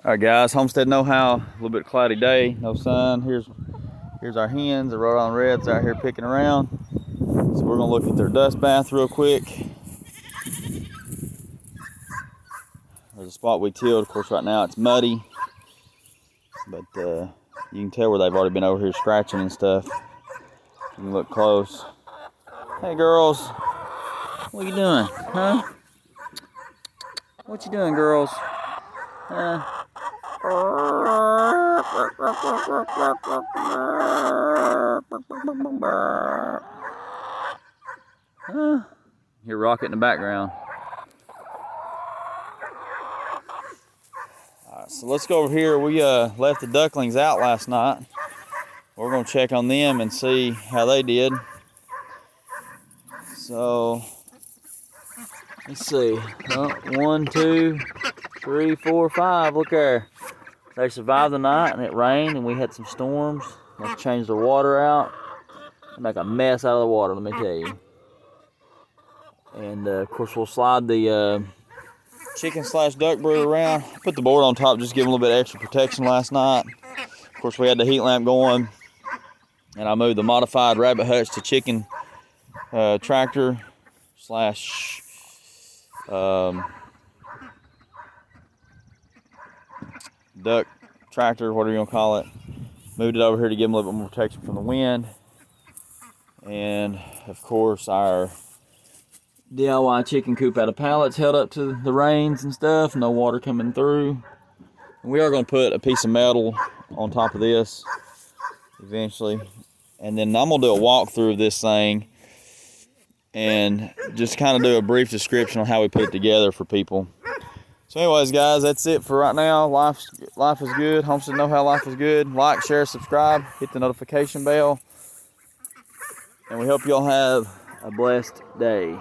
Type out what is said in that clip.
All right, guys, Homestead Know-How. A little bit cloudy day, no sun. Here's our hens. The Rhode Island Reds out here picking around. So we're gonna look at their dust bath real quick. There's a spot we tilled. Of course, right now it's muddy, but you can tell where they've already been over here scratching and stuff. You can look close. Hey, girls, what are you doing, huh? What you doing, girls? Huh? Hear rocket in the background. Alright, so let's go over here. We left the ducklings out last night. We're gonna check on them and see how they did. So let's see. 1, 2, 3, 4, 5. Look there. They survived the night, and it rained, and we had some storms. Let's change the water out. Make a mess out of the water, let me tell you. And of course, we'll slide the chicken/duck brood around. Put the board on top, just give them a little bit extra protection last night. Of course, we had the heat lamp going, and I moved the modified rabbit hutch to chicken tractor slash duck tractor, whatever you want to call it. Moved it over here to give them a little bit more protection from the wind. And of course, our DIY chicken coop out of pallets held up to the rains and stuff. No water coming through. And we are going to put a piece of metal on top of this eventually. And then I'm going to do a walkthrough of this thing and just kind of do a brief description on how we put it together for people. So anyways, guys, that's it for right now. Life is good. Homestead Know-How Life is good. Like, share, subscribe. Hit the notification bell. And we hope y'all have a blessed day.